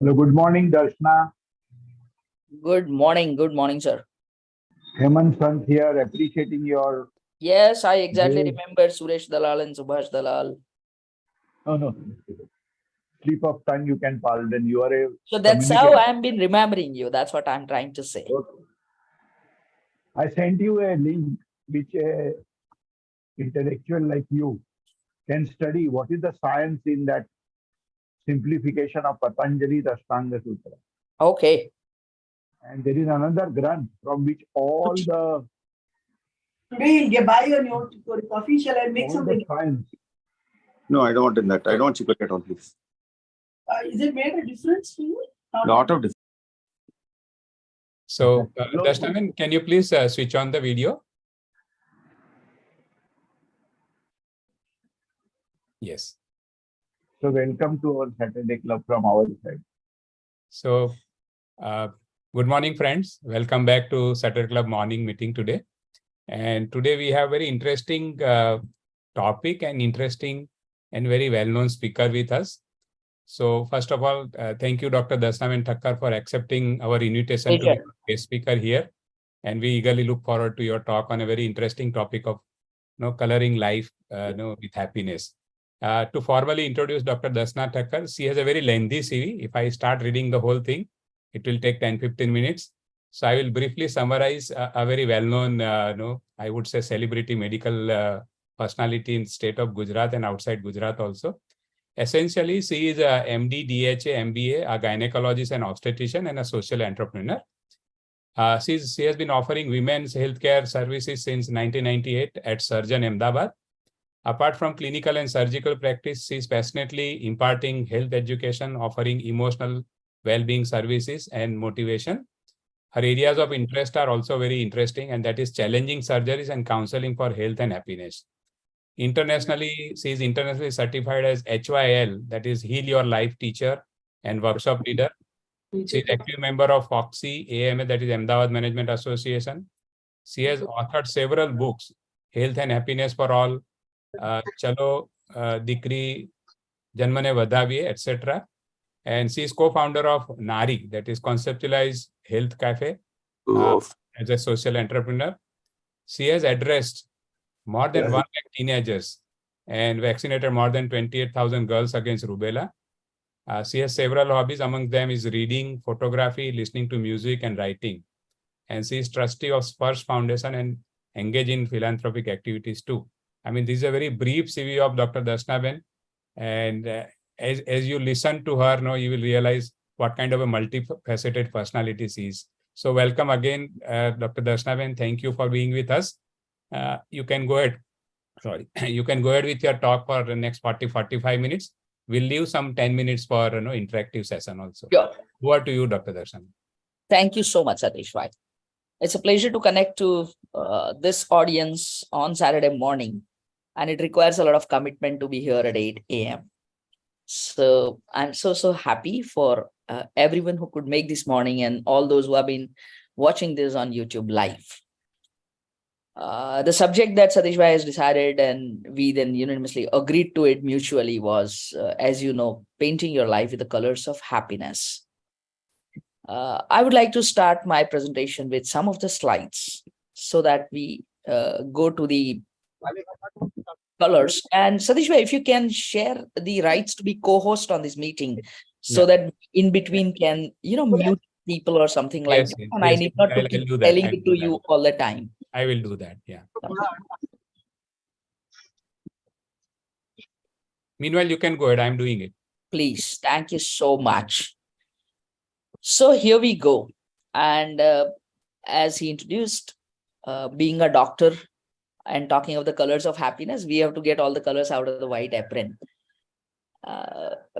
Hello, good morning, Darshana. Good morning, sir. Hemant Sant here, appreciating your. Yes, I exactly Great. remember Suresh Dalal and Subhash Dalal. No. Slip of tongue, you can pardon. You are a So that's how communicator. I've been remembering you. That's what I'm trying to say. Okay. I sent you a link which a intellectual like you can study what is the science in that simplification of Patanjali Ashtanga Sutra. Okay. And there is another Granth from which all the Today he'll buy a new coffee. Shall I make all something? the science. No, I don't want in that. I don't want chiplet on, please. Is it made a difference to you? Lot of difference. So, Dashnaven, can you please switch on the video? Yes. So welcome to our Saturday Club from our side. So, good morning, friends. Welcome back to Saturday Club morning meeting today. And today we have very interesting topic and interesting and very well-known speaker with us. So first of all, thank you, Dr. Dasnaven Thakkar, for accepting our invitation to be a guest speaker here. And we eagerly look forward to your talk on a very interesting topic of coloring life with happiness. To formally introduce Dr. Dasna Thakkar, she has a very lengthy CV. If I start reading the whole thing, it will take 10-15 minutes. So I will briefly summarize a very well-known, I would say celebrity medical personality in state of Gujarat and outside Gujarat also. Essentially, she is a MD, DHA, MBA, a gynecologist and obstetrician, and a social entrepreneur. She has been offering women's healthcare services since 1998 at Surgeon Ahmedabad. Apart from clinical and surgical practice, she is passionately imparting health education, offering emotional well-being services and motivation. Her areas of interest are also very interesting, and that is challenging surgeries and counseling for health and happiness. Internationally, she is internationally certified as HYL, that is Heal Your Life Teacher and Workshop Leader. She is active member of FOXI, AMA, that is Ahmedabad Management Association. She has authored several books, Health and Happiness for All, Chalo Dikri, Janmane Vadhaviye, etc. And she is co-founder of NARI, that is Conceptualized Health Cafe, as a social entrepreneur. She has addressed more than 1 lakh teenagers and vaccinated more than 28,000 girls against rubella. She has several hobbies. Among them is reading, photography, listening to music, and writing. And she is trustee of Spurs Foundation and engage in philanthropic activities too. I mean, this is a very brief CV of Dr. Dashnaben. And as you listen to her, you will realize what kind of a multifaceted personality she is. So welcome again, Dr. Dashnaben. Thank you for being with us. You can go ahead. You can go ahead with your talk for the next 40-45 minutes. We'll leave some 10 minutes for interactive session also. Sure. Over to you, Dr. Darshan. Thank you so much, Satish Bhai. It's a pleasure to connect to this audience on Saturday morning, and it requires a lot of commitment to be here at 8 a.m. So I'm so happy for everyone who could make this morning and all those who have been watching this on YouTube live. The subject that Satish Bhai has decided and we then unanimously agreed to it mutually was, as you know, painting your life with the colors of happiness. I would like to start my presentation with some of the slides so that we go to the colors. And Satish Bhai, if you can share the rights to be co-host on this meeting so that in between can, mute people or something like that. And I need not to keep telling it to you all the time. I will do that. Yeah. Meanwhile, you can go ahead. I'm doing it. Please. Thank you so much. So here we go. And as he introduced, being a doctor and talking of the colors of happiness, we have to get all the colors out of the white apron.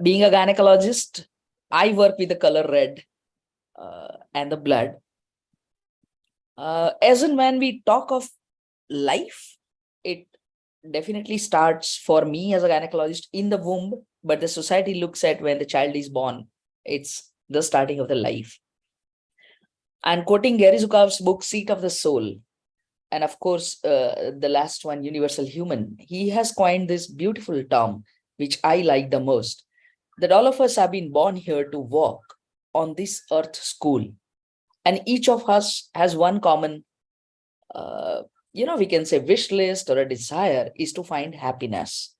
Being a gynecologist, I work with the color red and the blood. As and when we talk of life, it definitely starts for me as a gynecologist in the womb, but the society looks at when the child is born. It's the starting of the life. And quoting Gary Zukav's book, Seat of the Soul, and of course, the last one, Universal Human, he has coined this beautiful term, which I like the most. that all of us have been born here to walk on this earth school. And each of us has one common, we can say wish list or a desire is to find happiness.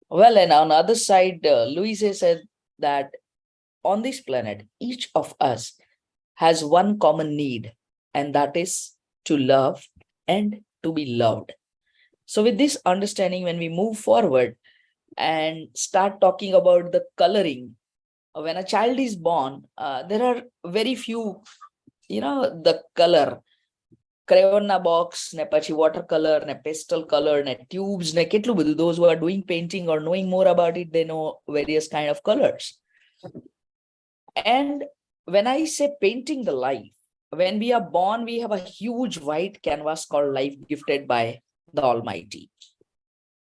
Well, and on the other side, Louise said that on this planet, each of us has one common need, and that is to love and to be loved. So with this understanding, when we move forward and start talking about the coloring, when a child is born, there are very few, the color, crayon na box, ne pachi watercolor, ne pastel color, ne tubes, ne ketlu બધું. Those who are doing painting or knowing more about it, they know various kind of colors. And when I say painting the life, when we are born, we have a huge white canvas called life gifted by the Almighty.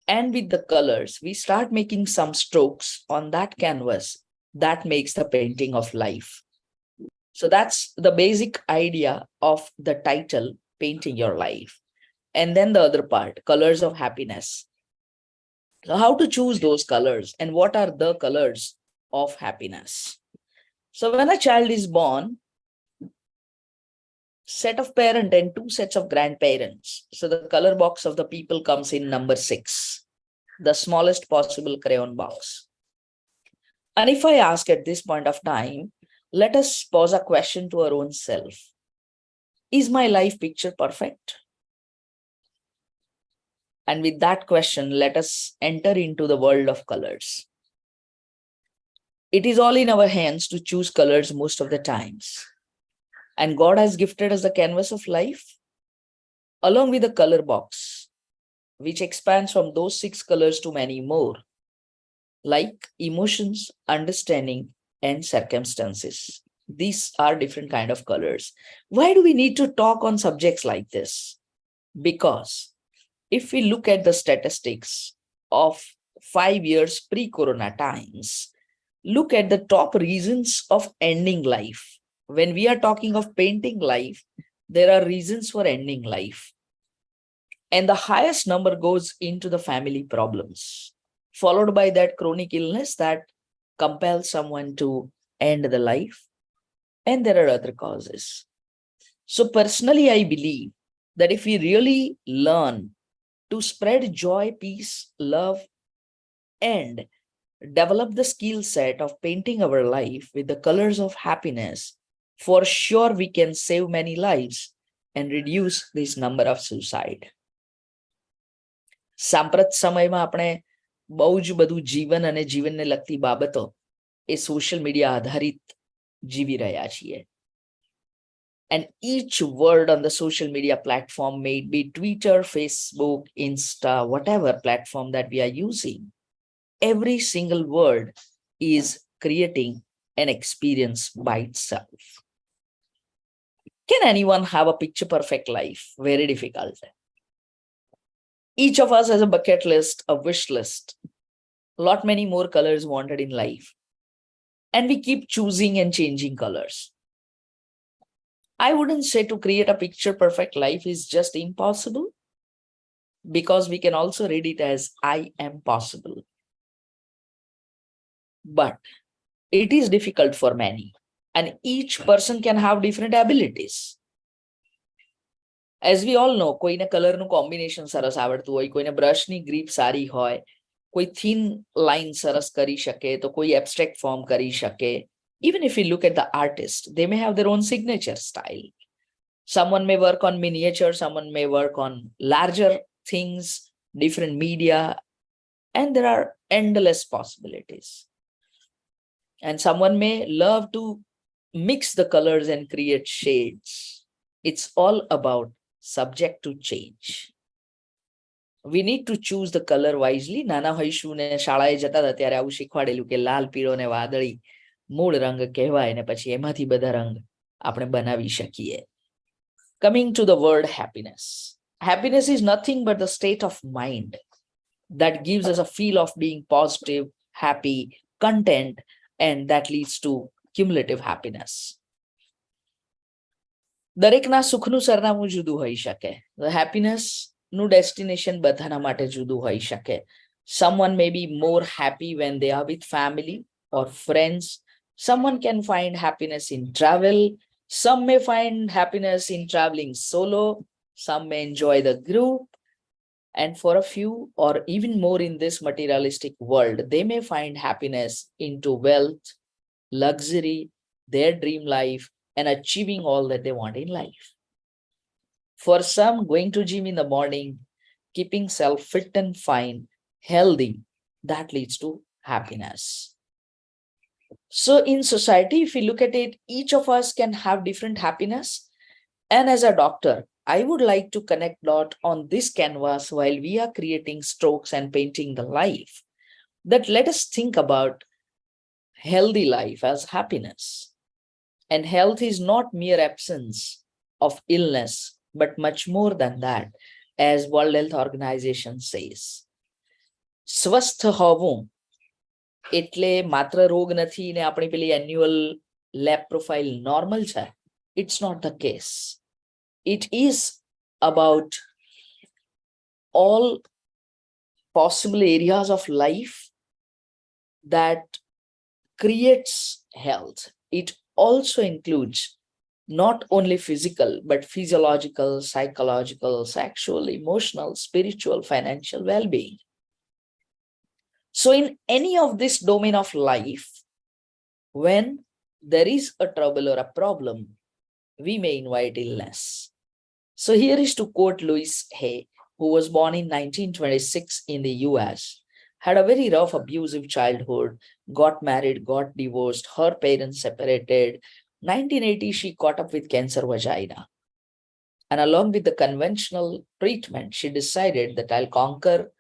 And with the colors, we start making some strokes on that canvas that makes the painting of life. So that's the basic idea of the title, Painting Your Life. And then the other part, colors of happiness. So how to choose those colors and what are the colors of happiness? So when a child is born, set of parent and two sets of grandparents. So the color box of the people comes in number 6, the smallest possible crayon box. And if I ask at this point of time, let us pose a question to our own self. Is my life picture perfect? And with that question, let us enter into the world of colors. It is all in our hands to choose colors most of the times. And God has gifted us the canvas of life along with the color box, which expands from those 6 colors to many more, like emotions, understanding, and circumstances. These are different kind of colors. Why do we need to talk on subjects like this? Because if we look at the statistics of 5 years pre-corona times, look at the top reasons of ending life. When we are talking of painting life, there are reasons for ending life. And the highest number goes into the family problems, followed by that chronic illness that compels someone to end the life. And there are other causes. So personally, I believe that if we really learn to spread joy, peace, love, and develop the skill set of painting our life with the colors of happiness, for sure we can save many lives and reduce this number of suicide. સાંપ્રત સમયમાં આપણે બહુ જ બધું જીવન અને જીવનને લગતી બાબતો એ સોશિયલ મીડિયા આધારિત જીવી રહ્યા છીએ. And each word on the social media platform, may it be Twitter, Facebook, Insta, whatever platform that we are using, every single word is creating an experience by itself. Can anyone have a picture perfect life? Very difficult. Each of us has a bucket list, a wish list, a lot many more colors wanted in life. And we keep choosing and changing colors. I wouldn't say to create a picture perfect life is just impossible, because we can also read it as I am possible. But it is difficult for many, and each person can have different abilities. As we all know, કોઈને કલરનું combination સરસ આવડતું હોય, કોઈને બ્રશની grip સારી હોય, કોઈ thin line સરસ કરી શકે, તો કોઈ એબ્સ્ટ્રેક્ટ ફોર્મ કરી શકે. Even if you look at the artist, they may have their own signature style. Someone may work on miniature, someone may work on larger things, different media, and there are endless possibilities. And someone may love to mix the colors and create shades. It's all about subject to change. We need to choose the color wisely. નાના હોઈશું ને શાળાએ જતા હતા ત્યારે આવું શીખવાડેલું કે લાલ, પીળો ને વાદળી મૂળ રંગ કહેવાય, ને પછી એમાંથી બધા રંગ આપણે બનાવી શકીએ. Coming to the word happiness. Happiness is nothing but the state of mind that gives us a feel of being positive, happy, content, and that leads to cumulative happiness. દરેકના સુખનું સરનામું જુદું હોઈ શકે. The happiness નું destination બધાના માટે જુદું હોઈ શકે. Someone may be more happy when they are with family or friends. Someone can find happiness in travel. Some may find happiness in traveling solo. Some may enjoy the group. And for a few, or even more in this materialistic world, they may find happiness into wealth, luxury, their dream life, and achieving all that they want in life. For some, going to gym in the morning, keeping self fit and fine, healthy, that leads to happiness. So in society, if we look at it, each of us can have different happiness. And as a doctor, I would like to connect dot on this canvas while we are creating strokes and painting the life, that let us think about healthy life as happiness. And health is not mere absence of illness, but much more than that, as World Health Organization says. સ્વસ્થ હોવું એટલે માત્ર રોગ નથી ને આપણી પેલી annual lab profile normal છે. It's not the case. It is about all possible areas of life that creates health. It also includes not only physical, but physiological, psychological, sexual, emotional, spiritual, financial well-being. So in any of this domain of life, when there is a trouble or a problem, we may invite illness. So here is to quote Louise Hay, who was born in 1926 in the US, had a very rough, abusive childhood, got married, got divorced, her parents separated. 1980, she caught up with cancer vagina. And along with the conventional treatment, she decided that I'll conquer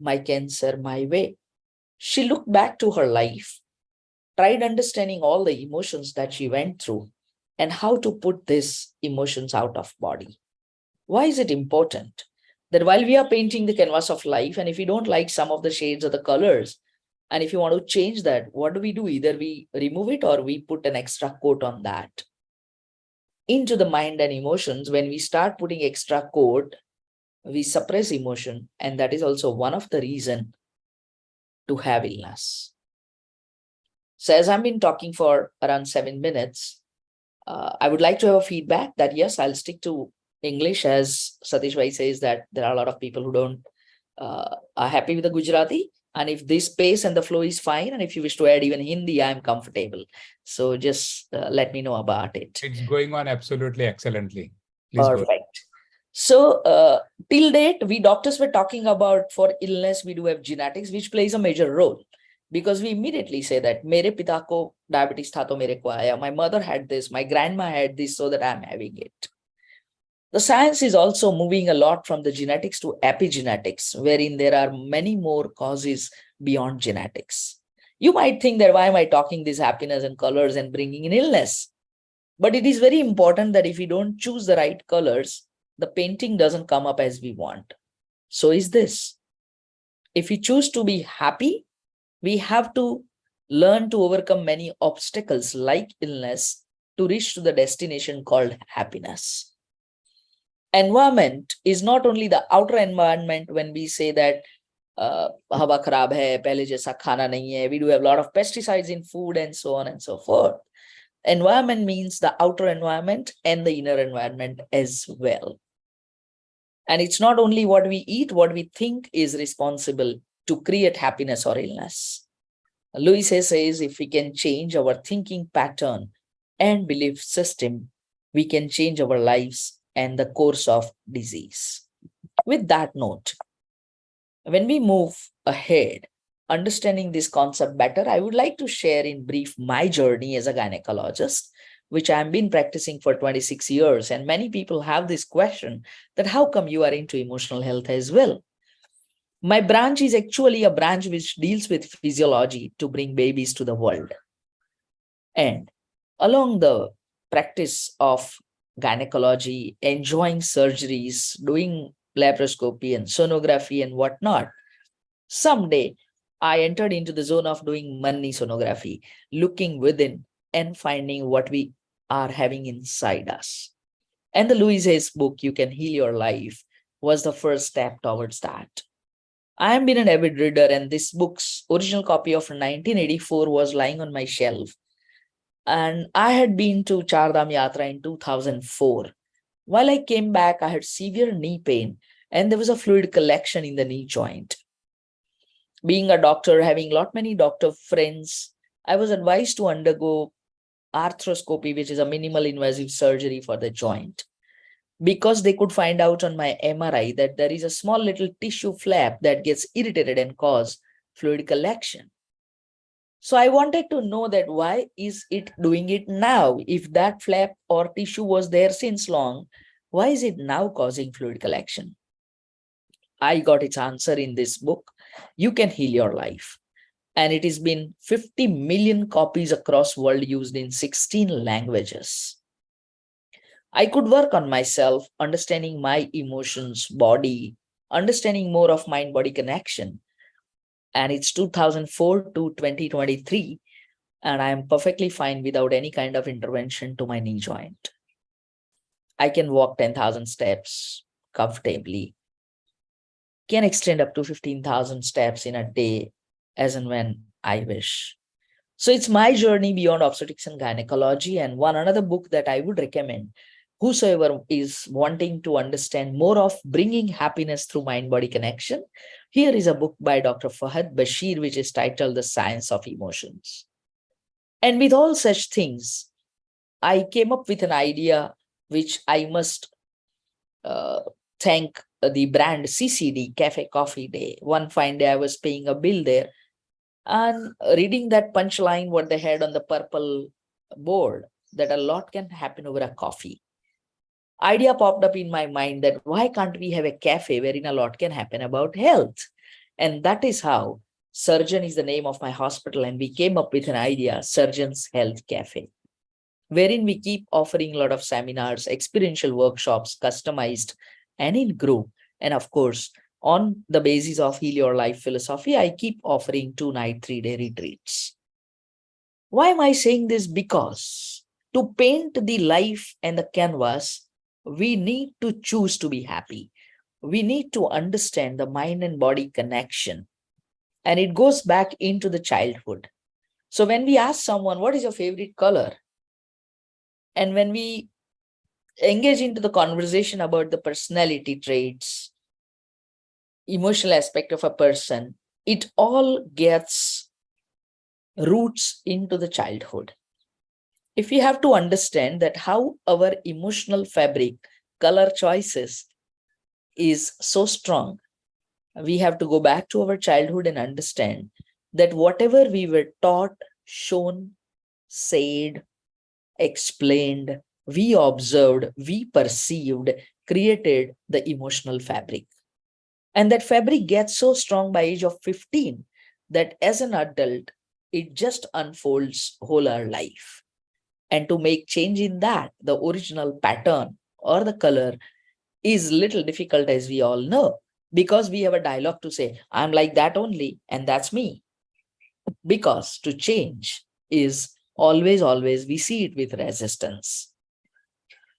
my cancer my way. She looked back to her life, tried understanding all the emotions that she went through and how to put these emotions out of body. Why is it important that while we are painting the canvas of life, and if you don't like some of the shades or the colors, and if you want to change that, what do? Either we remove it or we put an extra coat on that. Into the mind and emotions, when we start putting extra coat, we suppress emotion, and that is also one of the reason to have illness. So as I've been talking for around 7 minutes, I would like to have a feedback that yes, I'll stick to English, as Satish Bhai says that there are a lot of people who don't are happy with the Gujarati. And if this pace and the flow is fine, and if you wish to add even Hindi, I'm comfortable. So just let me know about it. It's going on absolutely excellently. Please go. Perfect. So till date, we doctors were talking about for illness, we do have genetics, which plays a major role. Because we immediately say that mere pita ko diabetes tha to mere ko aaya, my mother had this, my grandma had this, so that I'm having it. The science is also moving a lot from the genetics to epigenetics, wherein there are many more causes beyond genetics. You might think that why am I talking this happiness and colors and bringing in illness? But it is very important that if we don't choose the right colors, the painting doesn't come up as we want. So is this. If we choose to be happy, we have to learn to overcome many obstacles like illness to reach to the destination called happiness. Environment is not only the outer environment. When we say that hawa kharab hai, pehle jaisa khana nahi hai, we do have a lot of pesticides in food and so on and so forth. Environment means the outer environment and the inner environment as well. And it's not only what we eat, what we think is responsible to create happiness or illness. Louis Hay says if we can change our thinking pattern and belief system, we can change our lives and the course of disease. With that note, when we move ahead, understanding this concept better, I would like to share in brief my journey as a gynecologist, which I've been practicing for 26 years. And many people have this question that how come you are into emotional health as well? My branch is actually a branch which deals with physiology to bring babies to the world. And along the practice of gynecology, enjoying surgeries, doing laparoscopy and sonography and whatnot, someday I entered into the zone of doing money sonography, looking within and finding what we are having inside us. And the Louis Hay's book, You Can Heal Your Life, was the first step towards that. I have been an avid reader, and this book's original copy of 1984 was lying on my shelf. And I had been to Chardham Yatra in 2004. While I came back, I had severe knee pain, and there was a fluid collection in the knee joint. Being a doctor, having many doctor friends, I was advised to undergo arthroscopy, which is a minimal invasive surgery for the joint, because they could find out on my MRI that there is a small little tissue flap that gets irritated and cause fluid collection. So I wanted to know that why is it doing it now? If that flap or tissue was there since long, why is it now causing fluid collection? I got its answer in this book, You Can Heal Your Life. And it has been 50 million copies across world used in 16 languages. I could work on myself, understanding my emotions, body, understanding more of mind-body connection. And it's 2004 to 2023, and I am perfectly fine without any kind of intervention to my knee joint. I can walk 10,000 steps comfortably, can extend up to 15,000 steps in a day as and when I wish. So it's my journey beyond obstetrics and gynecology. And one another book that I would recommend, whosoever is wanting to understand more of bringing happiness through mind-body connection, here is a book by Dr. Fahad Bashir, which is titled The Science of Emotions. And with all such things, I came up with an idea which I must thank the brand CCD, Cafe Coffee Day. One fine day I was paying a bill there and reading that punchline, what they had on the purple board, that a lot can happen over a coffee. Idea popped up in my mind that why can't we have a cafe wherein a lot can happen about health? And that is how Surgeon is the name of my hospital, and we came up with an idea, Surgeon's Health Cafe, wherein we keep offering a lot of seminars, experiential workshops, customized and in group. And of course, on the basis of Heal Your Life philosophy, I keep offering 2-night, 3-day retreats. Why am I saying this? Because to paint the life and the canvas, we need to choose to be happy. We need to understand the mind and body connection. And it goes back into the childhood. So when we ask someone, what is your favorite color? And when we engage into the conversation about the personality traits, emotional aspect of a person, it all gets roots into the childhood. If we have to understand that how our emotional fabric, color choices is so strong, we have to go back to our childhood and understand that whatever we were taught, shown, said, explained, we observed, we perceived, created the emotional fabric. And that fabric gets so strong by age of 15 that as an adult, it just unfolds whole our life. And to make change in that, the original pattern or the color is little difficult, as we all know, because we have a dialogue to say, I'm like that only, and that's me. Because to change is always, we see it with resistance.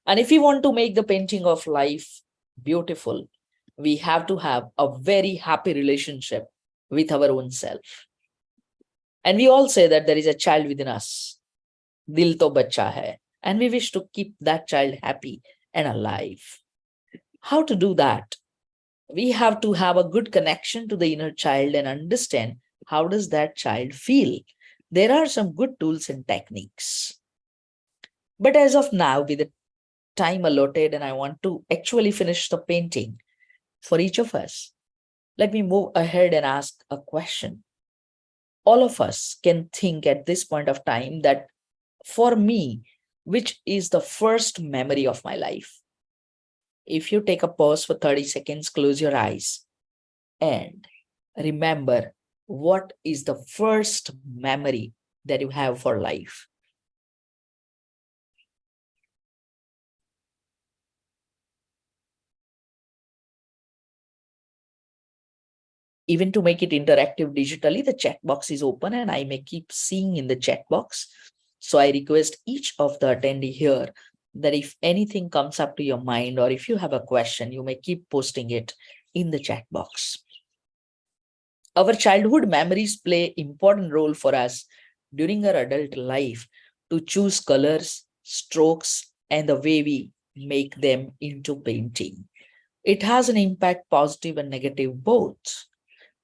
And if we want to make the painting of life beautiful, we have to have a very happy relationship with our own self. And we all say that there is a child within us. Dil to bacha hai. And we wish to keep that child happy and alive. How to do that? We have to have a good connection to the inner child and understand how does that child feel. There are some good tools and techniques. But as of now, with the time allotted, and I want to actually finish the painting for each of us, let me move ahead and ask a question. All of us can think at this point of time that for me, which is the first memory of my life? If you take a pause for 30 seconds, close your eyes and remember what is the first memory that you have for life. Even to make it interactive digitally, the chat box is open and I may keep seeing in the chat box. So I request each of the attendee here that if anything comes up to your mind or if you have a question, you may keep posting it in the chat box. Our childhood memories play important role for us during our adult life to choose colors, strokes, and the way we make them into painting. It has an impact, positive and negative both.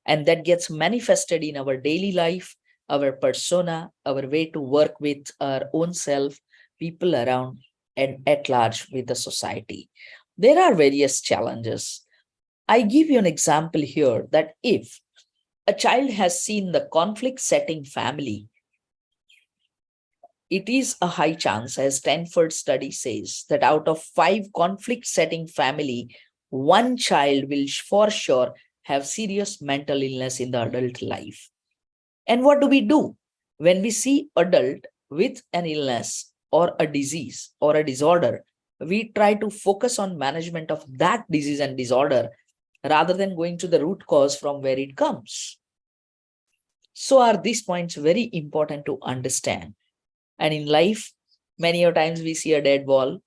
And that gets manifested in our daily life, our persona, our way to work with our own self, people around, and at large with the society. There are various challenges. I give you an example here that if a child has seen the conflict setting family, it is a high chance, as Stanford study says, that out of 5 conflict setting family, one child will for sure have serious mental illness in the adult life. And what do we do when we see adult with an illness or a disease or a disorder? We try to focus on management of that disease and disorder rather than going to the root cause from where it comes. So are these points very important to understand. And in life, many a times we see a dead wall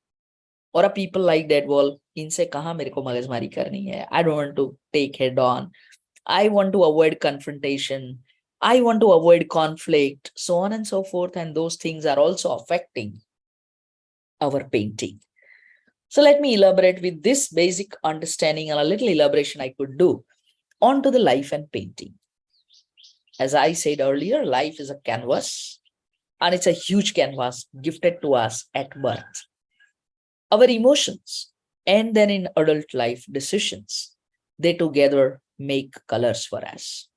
or a people like dead wall. इनसे कहाँ मेरे को मगजमारी करनी है? I don't want to take head on. I want to avoid confrontation. I want to avoid conflict, so on and so forth. And those things are also affecting our painting. So let me elaborate with this basic understanding and a little elaboration I could do onto the life and painting. As I said earlier, life is a canvas. And it's a huge canvas gifted to us at birth. Our emotions and then in adult life decisions, they together make colors for us.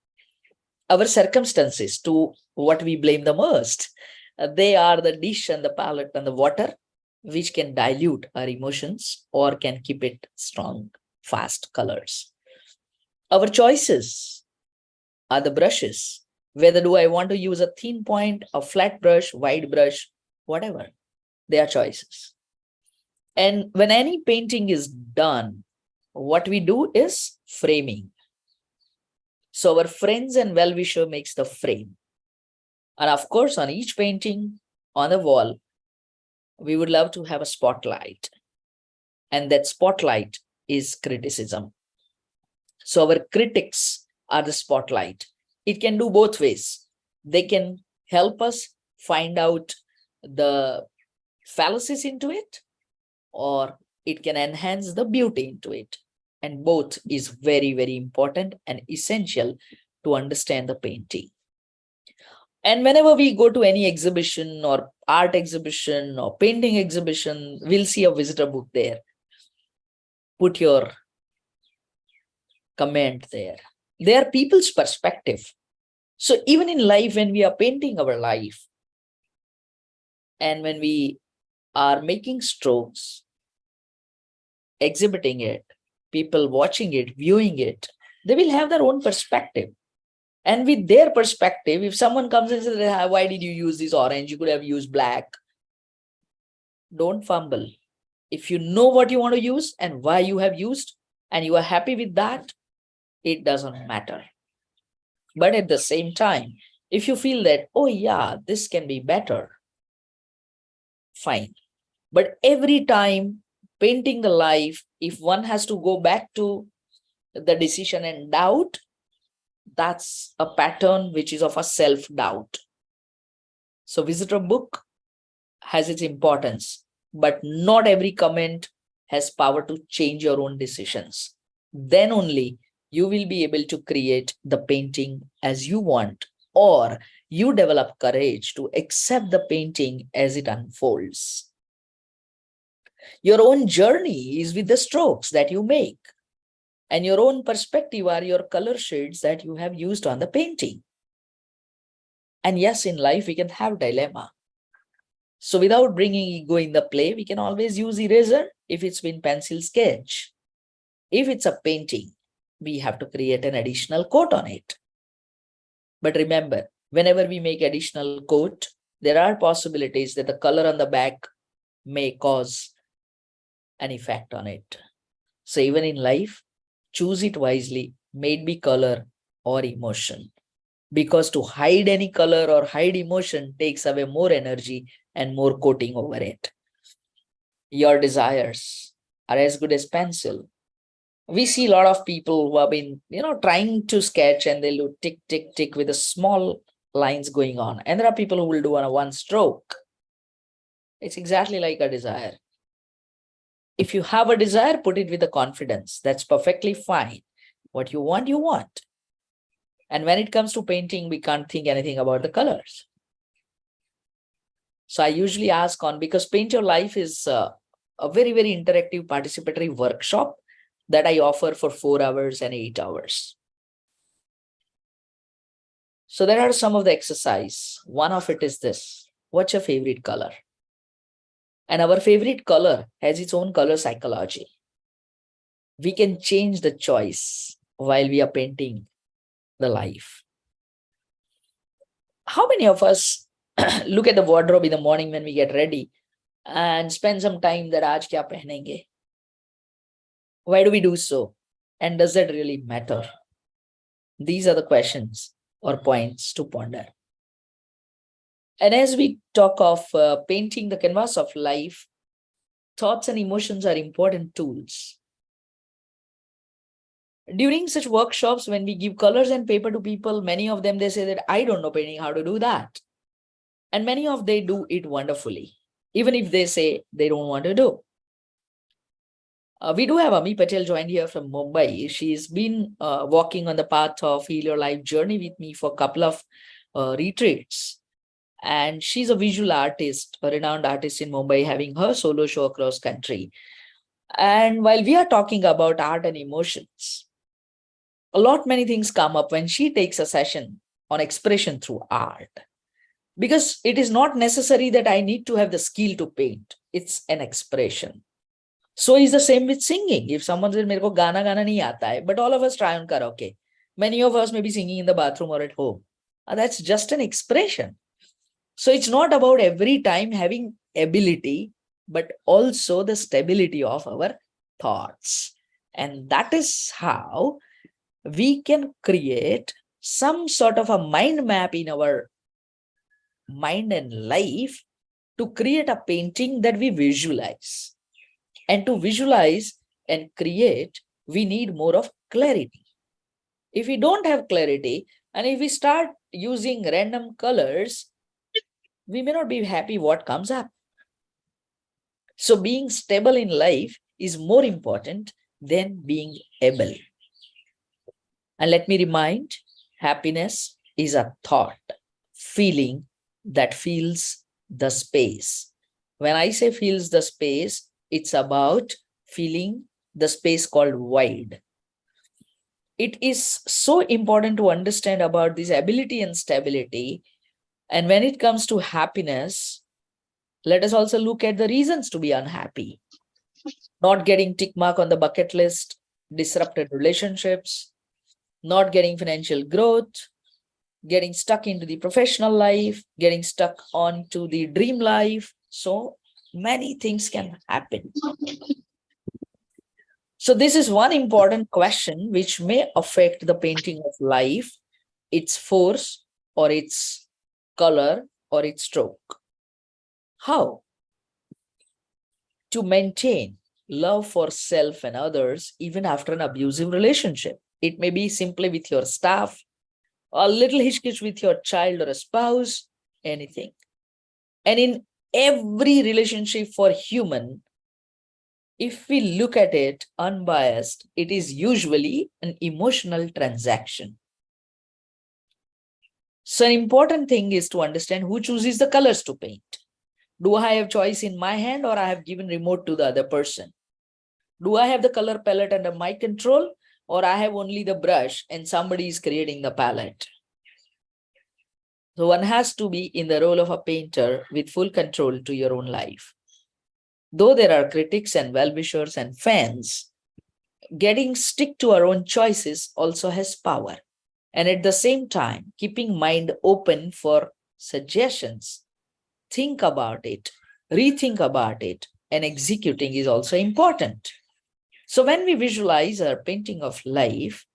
Our circumstances, to what we blame the most, they are the dish and the palette and the water, which can dilute our emotions or can keep it strong, fast colors. Our choices are the brushes. Whether do I want to use a thin point, a flat brush, wide brush, whatever, they are choices. And when any painting is done, what we do is framing. So our friends and well-wisher makes the frame. And of course, on each painting on the wall, we would love to have a spotlight. And that spotlight is criticism. So our critics are the spotlight. It can do both ways. They can help us find out the fallacies into it, or it can enhance the beauty into it. And both is very, very important and essential to understand the painting. And whenever we go to any exhibition or art exhibition or painting exhibition, we'll see a visitor book there. Put your comment there. They are people's perspective. So even in life, when we are painting our life and when we are making strokes, exhibiting it, people watching it, viewing it, they will have their own perspective. And with their perspective, if someone comes and says, why did you use this orange? You could have used black. Don't fumble. If you know what you want to use and why you have used, and you are happy with that, it doesn't matter. But at the same time, if you feel that, oh yeah, this can be better, fine. But every time painting the life, if one has to go back to the decision and doubt, that's a pattern which is of a self-doubt. So visitor book has its importance, but not every comment has power to change your own decisions. Then only you will be able to create the painting as you want, or you develop courage to accept the painting as it unfolds. Your own journey is with the strokes that you make, and your own perspective are your color shades that you have used on the painting. And yes, in life, we can have dilemma. So without bringing ego in the play, we can always use eraser if it's been pencil sketch. If it's a painting, we have to create an additional coat on it. But remember, whenever we make additional coat, there are possibilities that the color on the back may cause an effect on it. So even in life, choose it wisely, may it be color or emotion. Because to hide any color or hide emotion takes away more energy and more coating over it. Your desires are as good as pencil. We see a lot of people who have been, trying to sketch and they'll do tick, tick, tick with the small lines going on. And there are people who will do on a one stroke. It's exactly like a desire. If you have a desire, put it with the confidence. That's perfectly fine. What you want, you want. And when it comes to painting, we can't think anything about the colors. So I usually ask because Paint Your Life is a very, very interactive participatory workshop that I offer for 4 hours and 8 hours. So there are some of the exercise. One of it is this. What's your favorite color? And our favorite color has its own color psychology. We can change the choice while we are painting the life. How many of us look at the wardrobe in the morning when we get ready and spend some time that aaj kya pehnenge? Why do we do so? And does that really matter? These are the questions or points to ponder. And as we talk of painting the canvas of life, thoughts and emotions are important tools. During such workshops, when we give colors and paper to people, many of them, they say that I don't know painting, how to do that. And many of they do it wonderfully, even if they say they don't want to do. We do have Ami Patel joined here from Mumbai. She's been walking on the path of Heal Your Life journey with me for a couple of retreats. And she's a visual artist, a renowned artist in Mumbai, having her solo show across country. And while we are talking about art and emotions, many things come up when she takes a session on expression through art. Because it is not necessary that I need to have the skill to paint. It's an expression. So is the same with singing. If someone says, "Mereko gana nahi aata hai," but all of us try on karaoke. Many of us may be singing in the bathroom or at home. That's just an expression. So it's not about every time having ability, but also the stability of our thoughts. And that is how we can create some sort of a mind map in our mind and life to create a painting that we visualize. And to visualize and create, we need more of clarity. If we don't have clarity, and if we start using random colors, we may not be happy what comes up. So being stable in life is more important than being able. And let me remind, happiness is a thought, feeling that fills the space. When I say fills the space, it's about filling the space called void. It is so important to understand about this ability and stability. And when it comes to happiness, let us also look at the reasons to be unhappy. Not getting tick mark on the bucket list, disrupted relationships, not getting financial growth, getting stuck into the professional life, getting stuck onto the dream life. So many things can happen. So this is one important question which may affect the painting of life, its force or its color or its stroke. How? To maintain love for self and others even after an abusive relationship. It may be simply with your staff, a little hitch with your child or a spouse, anything. And in every relationship for human, if we look at it unbiased, it is usually an emotional transaction. So an important thing is to understand who chooses the colors to paint. Do I have choice in my hand or I have given remote to the other person? Do I have the color palette under my control or I have only the brush and somebody is creating the palette? So one has to be in the role of a painter with full control to your own life. Though there are critics and well-wishers and fans, getting stick to our own choices also has power. And at the same time, keeping mind open for suggestions, think about it, rethink about it, and executing is also important. So when we visualize our painting of life,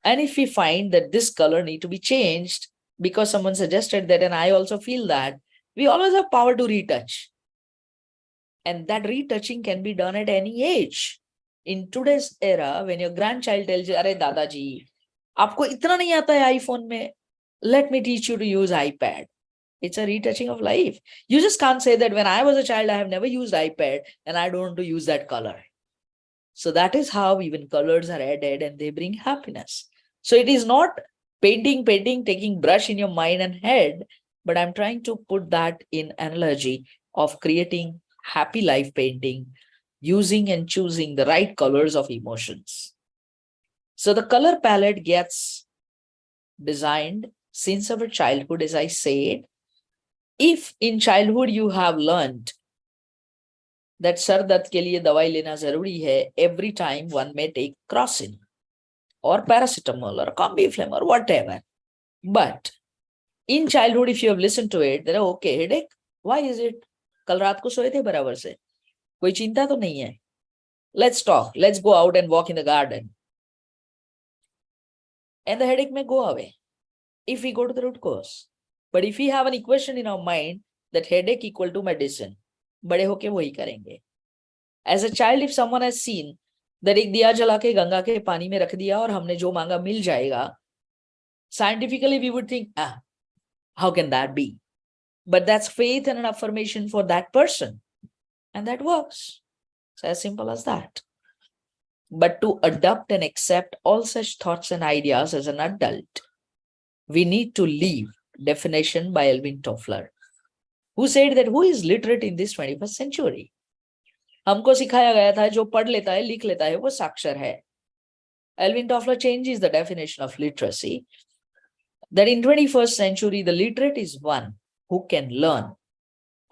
and if we find that this color need to be changed because someone suggested that, and I also feel that, we always have power to retouch. And that retouching can be done at any age. in today's era, when your grandchild tells you, "Arey दादाजी, आपको इतना नहीं आता है iPhone में, let me teach you to use iPad." It's a retouching of life. You just can't say that when I was a child, I have never used iPad and I don't want to use that color. So that is how even colors are added and they bring happiness. So it is not painting, taking brush in your mind and head, but I'm trying to put that in analogy of creating happy life painting, using and choosing the right colors of emotions. So the color palette gets designed since our childhood, as I said. If in childhood you have learned that sar dard ke liye dawai lena zaruri hai, every time one may take Crocin or paracetamol or Combiflam or whatever. But in childhood, if you have listened to it, then okay, headache, why is it? Kal raat ko soye the barabar se. Koi chinta to nahi hai. Let's talk. Let's go out and walk in the garden. And the headache may go away if we go to the root cause. But if we have an equation in our mind that headache equal to medicine, बड़े होके वही करेंगे. As a child, if someone has seen that एक दिया जला के गंगा के पानी में रख दिया और हमने जो मांगा मिल जाएगा, scientifically we would think, how can that be? But that's faith and an affirmation for that person. And that works. It's as simple as that. But to adopt and accept all such thoughts and ideas as an adult, we need to leave definition by Alvin Toffler, who said that who is literate in this 21st century? हमको सिखाया गया था जो पढ़ लेता है, लिख लेता है, वो साक्षर है. Alvin Toffler changes the definition of literacy, that in 21st century, the literate is one who can learn,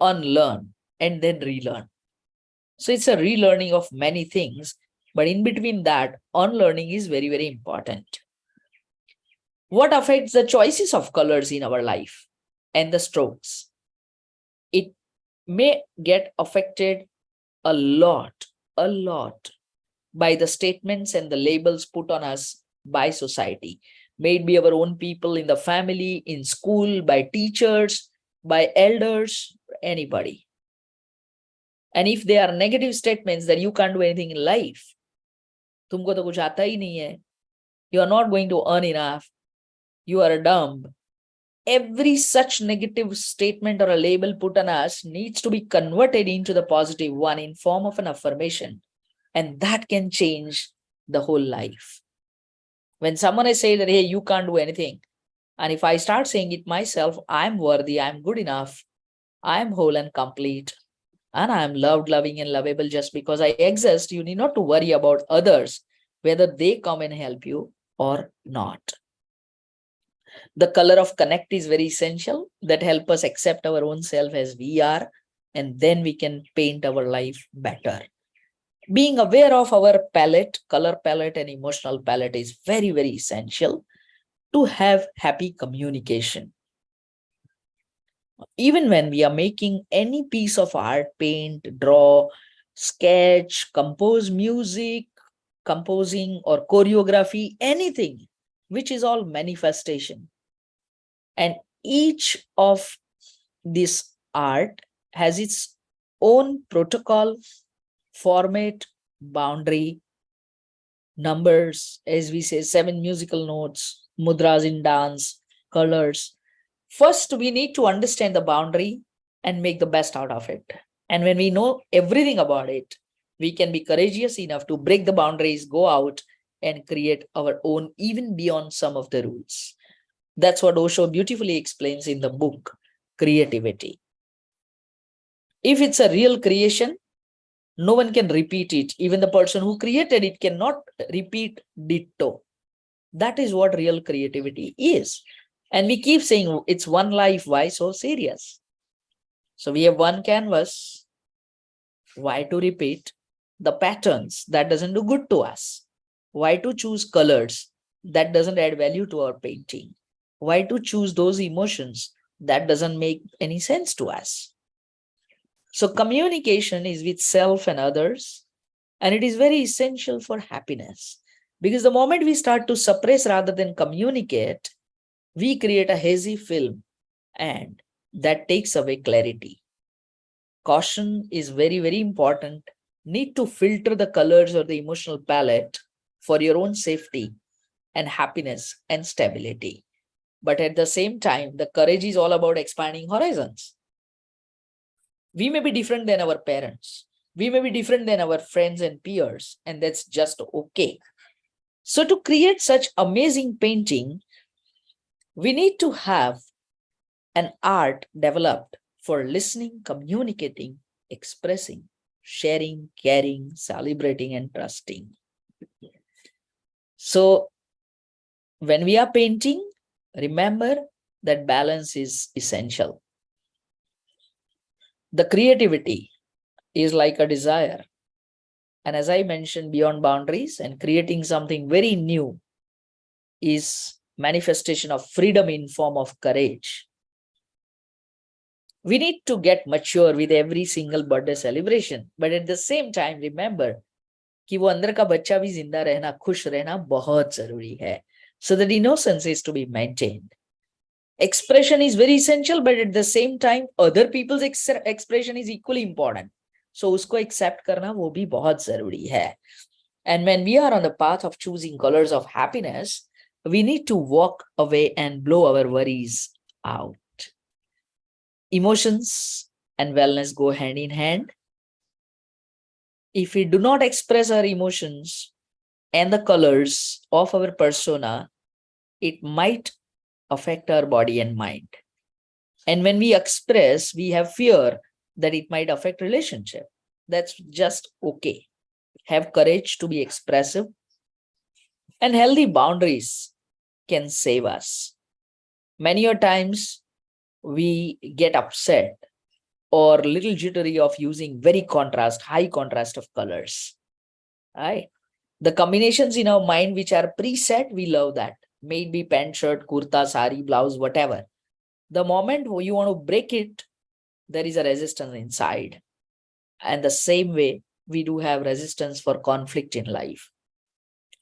unlearn, and then relearn. So it's a relearning of many things, but in between that, unlearning is very, very important. What affects the choices of colors in our life and the strokes? It may get affected a lot by the statements and the labels put on us by society. May it be our own people in the family, in school, by teachers, by elders, anybody. And if they are negative statements that you can't do anything in life, तुमको तो कुछ आता ही नहीं है, you are not going to earn enough, you are dumb. Every such negative statement or a label put on us needs to be converted into the positive one in form of an affirmation. And that can change the whole life. When someone is saying that, hey, you can't do anything, and if I start saying it myself, I'm worthy, I'm good enough, I'm whole and complete, and I'm loved, loving, and lovable just because I exist, you need not to worry about others, whether they come and help you or not. The color of connect is very essential, that help us accept our own self as we are, and then we can paint our life better. Being aware of our palette, color palette and emotional palette is very, very essential to have happy communication. Even when we are making any piece of art, paint, draw, sketch, compose music, composing or choreography, anything, which is all manifestation. And each of this art has its own protocol, format, boundary, numbers, as we say, 7 musical notes, mudras in dance, colors. First, we need to understand the boundary and make the best out of it. And when we know everything about it, we can be courageous enough to break the boundaries, go out and create our own, even beyond some of the rules. That's what Osho beautifully explains in the book, Creativity. If it's a real creation, no one can repeat it. Even the person who created it cannot repeat ditto. That is what real creativity is. And we keep saying it's one life. Why so serious? So we have one canvas. Why to repeat the patterns? That doesn't do good to us. Why to choose colors? That doesn't add value to our painting. Why to choose those emotions? That doesn't make any sense to us. So communication is with self and others, and it is very essential for happiness. Because the moment we start to suppress rather than communicate, we create a hazy film, and that takes away clarity. Caution is very, very important need to filter the colors or the emotional palette for your own safety and happiness and stability. But at the same time, the courage is all about expanding horizons. We may be different than our parents. We may be different than our friends and peers, and that's just okay. So to create such amazing painting, we need to have an art developed for listening, communicating, expressing, sharing, caring, celebrating, and trusting. So when we are painting, remember that balance is essential. The creativity is like a desire. And as I mentioned, beyond boundaries and creating something very new is manifestation of freedom in form of courage. We need to get mature with every single birthday celebration, but at the same time, remember कि वो अंदर का बच्चा भी जिंदा रहना, खुश रहना बहुत जरूरी है. So that innocence is to be maintained. Expression is very essential, but at the same time, other people's expression is equally important. So उसको accept करना वो भी बहुत जरूरी है. And when we are on the path of choosing colors of happiness, we need to walk away and blow our worries out. Emotions and wellness go hand in hand. If we do not express our emotions and the colors of our persona, it might affect our body and mind. And when we express, we have fear that it might affect relationship. That's just okay. Have courage to be expressive, and healthy boundaries can save us. Many a times we get upset or little jittery of using high contrast of colors. Right? The combinations in our mind which are preset, we love that. May it be pant, shirt, kurta, sari, blouse, whatever. The moment you want to break it, there is a resistance inside. And the same way, we do have resistance for conflict in life.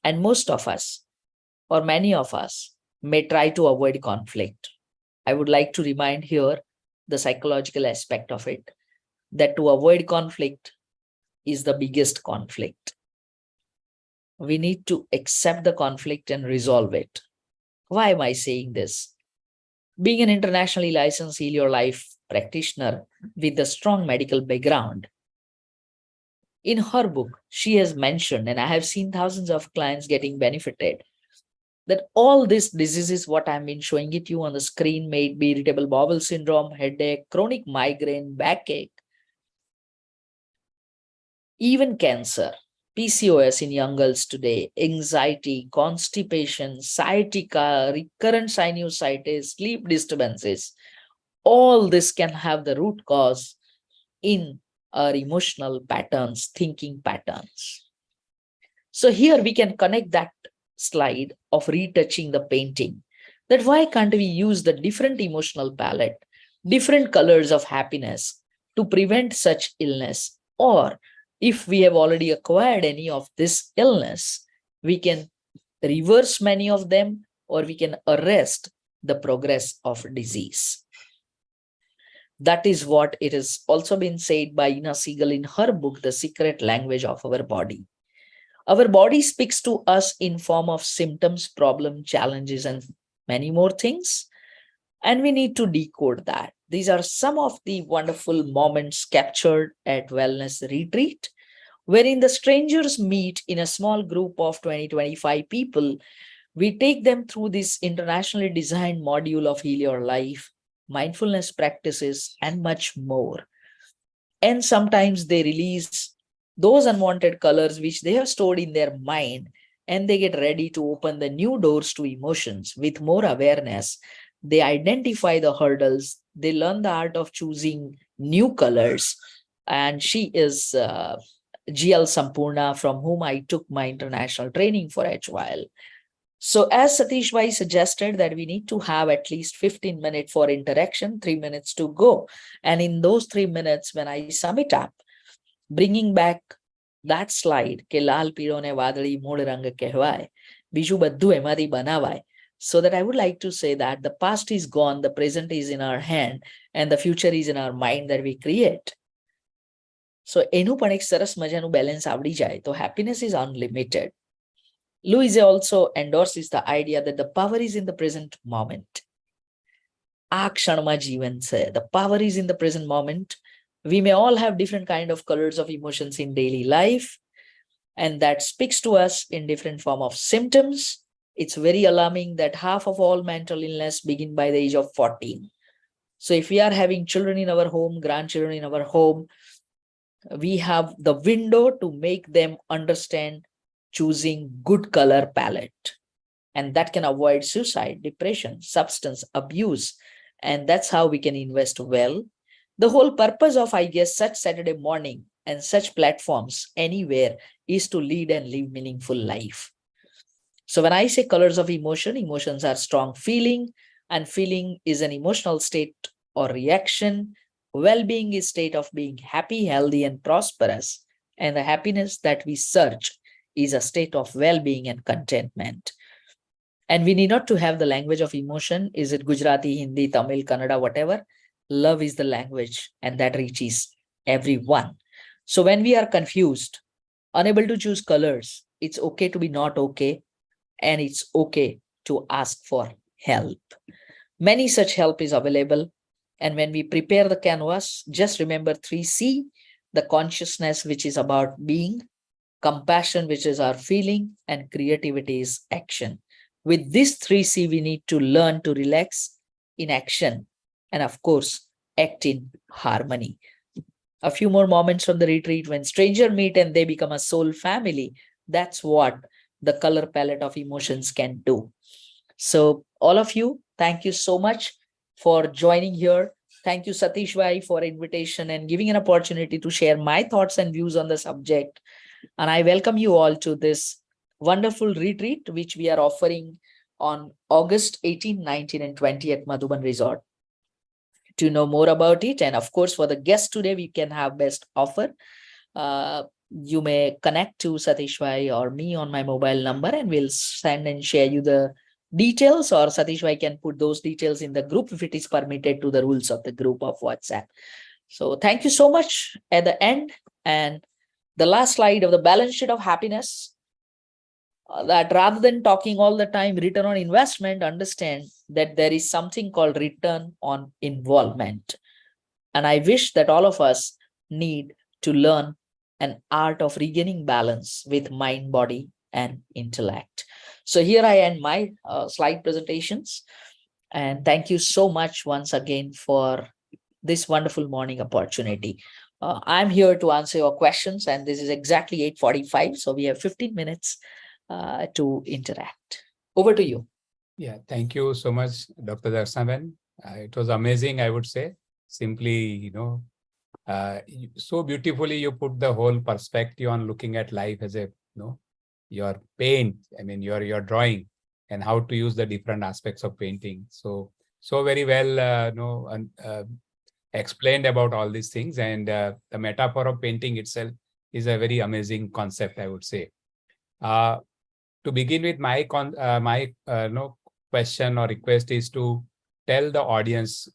And most of us, or many of us, may try to avoid conflict. I would like to remind here the psychological aspect of it, that to avoid conflict is the biggest conflict. We need to accept the conflict and resolve it. Why am I saying this? Being an internationally licensed Heal Your Life practitioner with a strong medical background, in her book, she has mentioned, and I have seen thousands of clients getting benefited, that all these diseases, what I've been showing it you on the screen, may it be irritable bowel syndrome, headache, chronic migraine, backache, even cancer, PCOS in young girls today, anxiety, constipation, sciatica, recurrent sinusitis, sleep disturbances, all this can have the root cause in our emotional patterns, thinking patterns. So here we can connect that slide of retouching the painting, that why can't we use the different emotional palette, different colors of happiness to prevent such illness? Or if we have already acquired any of this illness, we can reverse many of them, or we can arrest the progress of disease. That is what it has also been said by Ina Siegel in her book, The Secret Language of Our Body. Our body speaks to us in form of symptoms, problems, challenges, and many more things. And we need to decode that. These are some of the wonderful moments captured at Wellness Retreat, wherein the strangers meet in a small group of 20-25 people. We take them through this internationally designed module of Heal Your Life, mindfulness practices, and much more. And sometimes they release those unwanted colors which they have stored in their mind, and they get ready to open the new doors to emotions with more awareness. They identify the hurdles, they learn the art of choosing new colors. And she is GL Sampurna, from whom I took my international training for HYL. So as Satish Bhai suggested, that we need to have at least 15 minutes for interaction, 3 minutes to go. And in those 3 minutes, when I sum it up, bringing back that slide, કે લાલ પીળો ને વાદળી મૂળ રંગ કહેવાય, બીજું બધું એમાંથી બનાવાય. So that I would like to say that the past is gone, the present is in our hand, and the future is in our mind that we create. So એનું પણ એક સરસ મજાનું balance આવડી જાય તો happiness is unlimited. Louise also endorses the idea that the power is in the present moment. આ ક્ષણમાં જીવન છે. The power is in the present moment. We may all have different kind of colors of emotions in daily life, and that speaks to us in different form of symptoms. It's very alarming that half of all mental illness begin by the age of 14. So if we are having children in our home, grandchildren in our home, we have the window to make them understand choosing good color palette. And that can avoid suicide, depression, substance abuse. And that's how we can invest well. The whole purpose of, I guess, such Saturday morning and such platforms anywhere is to lead and live meaningful life. So when I say colors of emotion, emotions are strong feeling, and feeling is an emotional state or reaction. Well-being is state of being happy, healthy, and prosperous. And the happiness that we search is a state of well-being and contentment. And we need not to have the language of emotion. Is it Gujarati, Hindi, Tamil, Kannada, whatever? Love is the language, and that reaches everyone. So when we are confused, unable to choose colors, it's okay to be not okay, and it's okay to ask for help. Many such help is available. And when we prepare the canvas, just remember 3C, the consciousness, which is about being, compassion, which is our feeling, and creativity is action. With this 3C, we need to learn to relax in action and, of course, act in harmony. A few more moments from the retreat when strangers meet and they become a soul family. That's what the color palette of emotions can do. So all of you, thank you so much for joining here. Thank you, Satish Bhai, for invitation and giving an opportunity to share my thoughts and views on the subject. And I welcome you all to this wonderful retreat, which we are offering on August 18, 19, and 20 at Madhuban Resort. To know more about it, and of course, for the guests today, we can have best offer. You may connect to Satish Bhai or me on my mobile number, and we'll send and share you the details, or Satish Bhai can put those details in the group if it is permitted to the rules of the group of WhatsApp. So thank you so much at the end. And the last slide of the balance sheet of happiness, that rather than talking all the time return on investment, understand that there is something called return on involvement. And I wish that all of us need to learn an art of regaining balance with mind, body, and intellect. So here I end my slide presentations. And thank you so much once again for this wonderful morning opportunity. I'm here to answer your questions, and this is exactly 8:45. So we have 15 minutes to interact. Over to you. Yeah, thank you so much, Dr. Darshan. It was amazing, I would say. Simply, so beautifully you put the whole perspective on looking at life as a, your paint, your drawing, and how to use the different aspects of painting. So very well, explained about all these things, and the metaphor of painting itself is a very amazing concept, I would say. To begin with, my question or request is to tell the audience.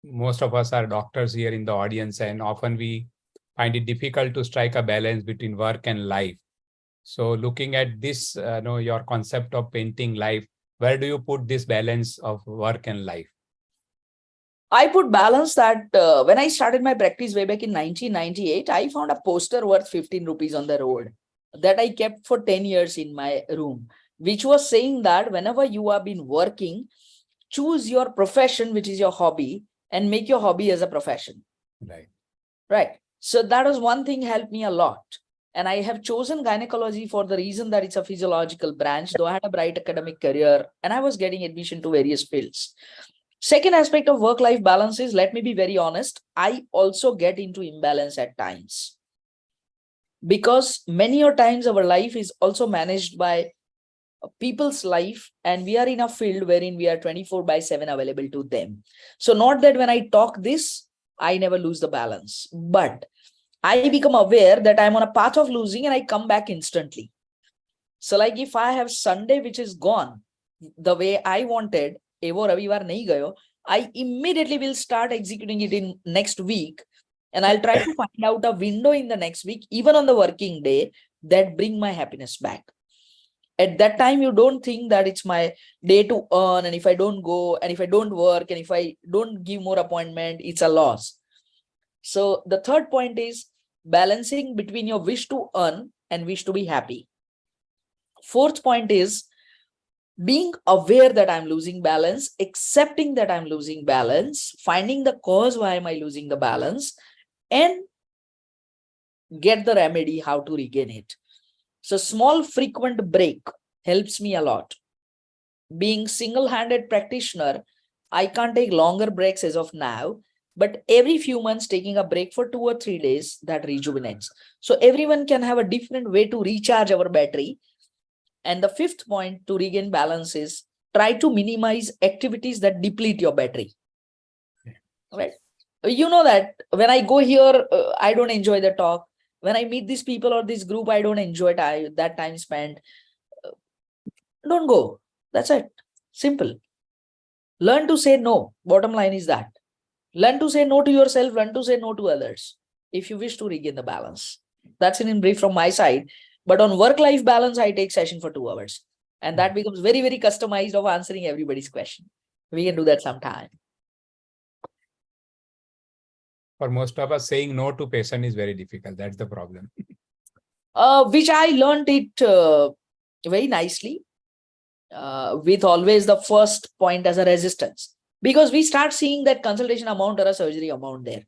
Most of us are doctors here in the audience, and often we find it difficult to strike a balance between work and life. So looking at this, your concept of painting life, where do you put this balance of work and life? I put balance that when I started my practice way back in 1998, I found a poster worth 15 rupees on the road that I kept for 10 years in my room, which was saying that whenever you have been working, choose your profession, which is your hobby, and make your hobby as a profession. Right. So that was one thing helped me a lot. And I have chosen gynecology for the reason that it's a physiological branch, though I had a bright academic career and I was getting admission to various fields. Second aspect of work-life balance is, let me be very honest, I also get into imbalance at times. Because many a times our life is also managed by people's life, and we are in a field wherein we are 24/7 available to them. So not that when I talk this, I never lose the balance, but I become aware that I'm on a path of losing and I come back instantly. So like if I have Sunday, which is gone the way I wanted, I immediately will start executing it in next week And I'll try to find out a window in the next week, even on the working day, that bring my happiness back. At that time, you don't think that it's my day to earn, and if I don't go, and if I don't work, and if I don't give more appointment, it's a loss. So the third point is balancing between your wish to earn and wish to be happy. Fourth point is being aware that I'm losing balance, accepting that I'm losing balance, finding the cause why am I losing the balance, and get the remedy how to regain it. So small frequent break helps me a lot. Being single-handed practitioner, I can't take longer breaks as of now, but every few months taking a break for 2 or 3 days, that rejuvenates. So everyone can have a different way to recharge our battery. And the fifth point to regain balance is try to minimize activities that deplete your battery. Right? You know that when I go here, I don't enjoy the talk. When I meet these people or this group, I don't enjoy that time spent. Don't go. That's it. Simple. Learn to say no. Bottom line is that. Learn to say no to yourself. Learn to say no to others if you wish to regain the balance. That's in brief from my side. But on work-life balance, I take session for 2 hours. And that becomes very, very customized of answering everybody's question. We can do that sometime. For most of us, saying no to patient is very difficult. That's the problem. Which I learned it very nicely with always the first point as a resistance. Because we start seeing that consultation amount or a surgery amount there.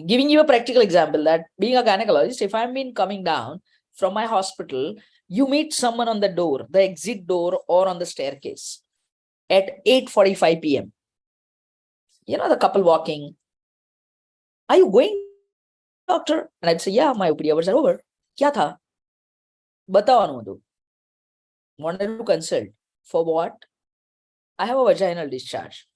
Giving you a practical example that being a gynecologist, if I'm been coming down from my hospital, you meet someone on the door, the exit door or on the staircase at 8:45 p.m. You know, the couple walking. Are you going, doctor? And I'd say, yeah, my OPD hours are over. Kya tha? Batao Anumadhu. Wanted to consult. For what? I have a vaginal discharge.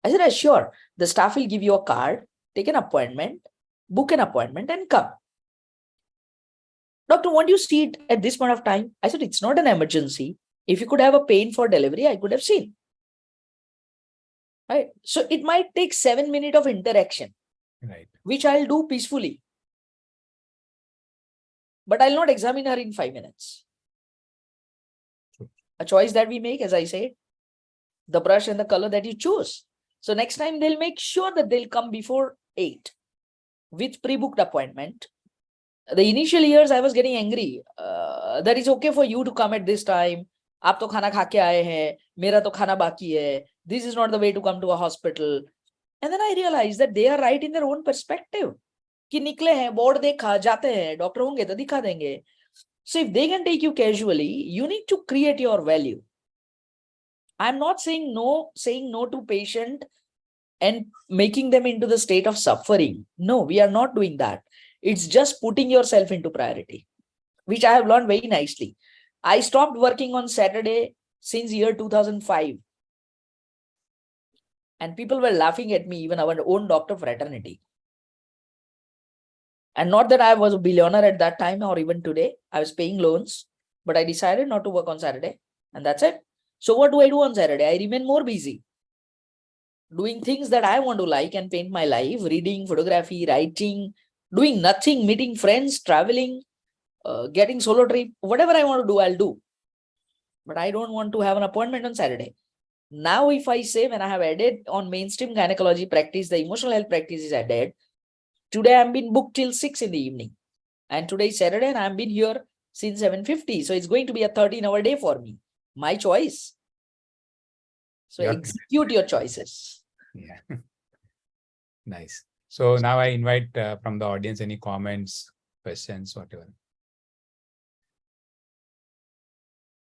I said, sure. The staff will give you a card, take an appointment, book an appointment and come. Doctor, won't you see it at this point of time? I said, it's not an emergency. If you could have a pain for delivery, I could have seen. Right? So it might take 7 minutes of interaction, Right. which I'll do peacefully. But I'll not examine her in 5 minutes. True. A choice that we make, as I said, the brush and the color that you choose. So next time they'll make sure that they'll come before 8 with pre-booked appointment. The initial years I was getting angry. That is okay for you to come at this time. आप तो खाना खा के आए हैं, मेरा तो खाना बाकी है. This is not the way to come to a hospital. And then I realized that they are right in their own perspective. कि निकले हैं, board देखा, जाते हैं, doctor होंगे तो दिखा देंगे. So if they can take you casually, you need to create your value. I'm not saying no to patient and making them into the state of suffering. No, we are not doing that. It's just putting yourself into priority, which I have learned very nicely. I stopped working on Saturday since year 2005. And people were laughing at me, even our own doctor fraternity. And not that I was a billionaire at that time or even today. I was paying loans, but I decided not to work on Saturday. And that's it. So what do I do on Saturday? I remain more busy. Doing things that I want to like and paint my life, reading, photography, writing, doing nothing, meeting friends, traveling, getting solo trip, whatever I want to do, I'll do. But I don't want to have an appointment on Saturday. Now, if I say when I have added on mainstream gynecology practice, the emotional health practice is added. Today I'm been booked till 6 in the evening. And today is Saturday and I've been here since 7:50. So it's going to be a 13-hour day for me. My choice. So execute your choices. Yeah. Nice. So now I invite from the audience any comments, questions, whatever.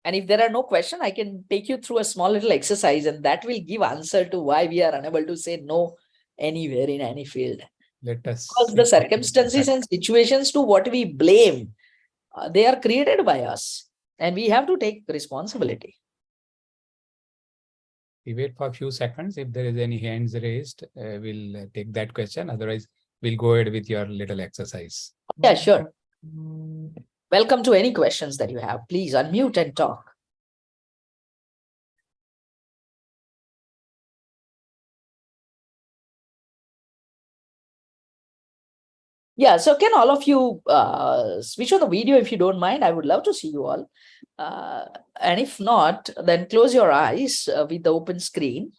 And if there are no questions, I can take you through a small little exercise and that will give answer to why we are unable to say no anywhere in any field. Let us. Because the circumstances and situations to what we blame, they are created by us and we have to take responsibility. We wait for a few seconds. If there is any hands raised, we'll take that question. Otherwise, we'll go ahead with your little exercise. Yeah, sure. Welcome to any questions that you have. Please unmute and talk. Yeah, so can all of you switch on the video if you don't mind? I would love to see you all. And if not, then close your eyes with the open screen.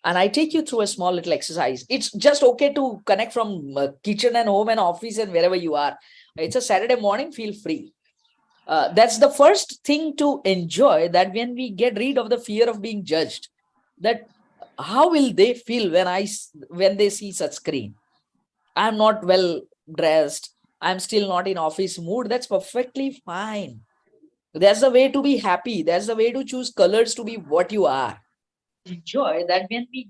And I take you through a small little exercise. It's just okay to connect from kitchen and home and office and wherever you are. It's a Saturday morning, feel free. That's the first thing to enjoy, that when we get rid of the fear of being judged, that how will they feel when they see such screen? I'm not well dressed. I'm still not in office mood. That's perfectly fine. That's the way to be happy. That's the way to choose colors to be what you are. Enjoy that when we.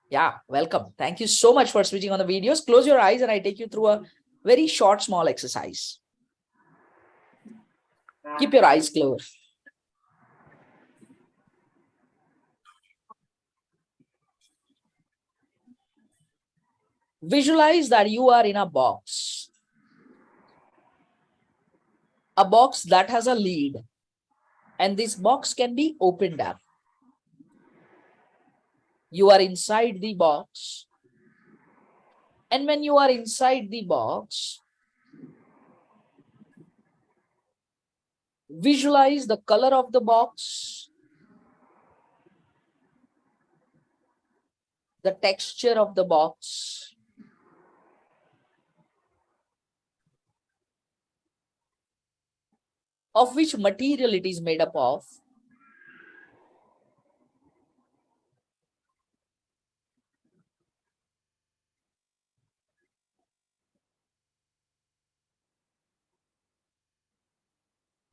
Yeah, welcome. Thank you so much for switching on the videos. Close your eyes and I take you through a very short, small exercise. Keep your eyes closed. Visualize that you are in a box that has a lid, and this box can be opened up. You are inside the box, and when you are inside the box, visualize the color of the box, the texture of the box, of which material it is made up of,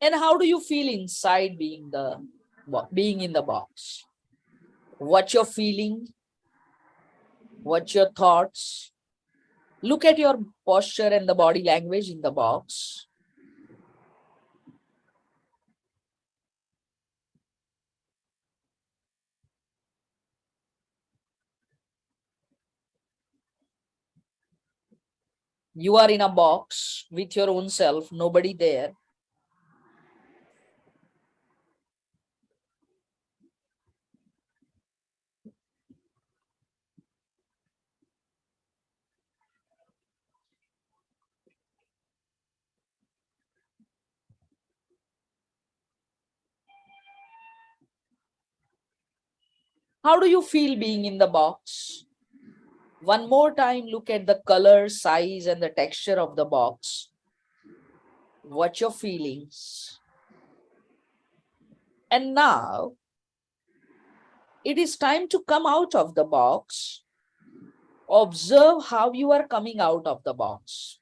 and how do you feel inside being in the box? What you're feeling, what your thoughts. Look at your posture and the body language in the box. You are in a box with your own self, nobody there. How do you feel being in the box? One more time, look at the color, size, and the texture of the box. What's your feelings? And now, it is time to come out of the box. Observe how you are coming out of the box.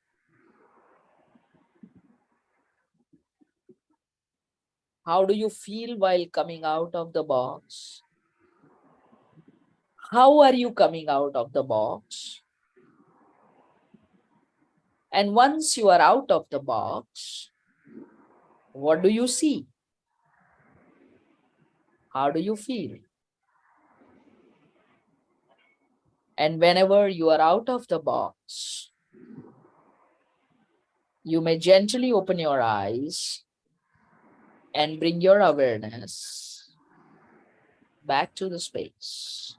How do you feel while coming out of the box? How are you coming out of the box? And once you are out of the box, what do you see? How do you feel? And whenever you are out of the box, you may gently open your eyes and bring your awareness back to the space.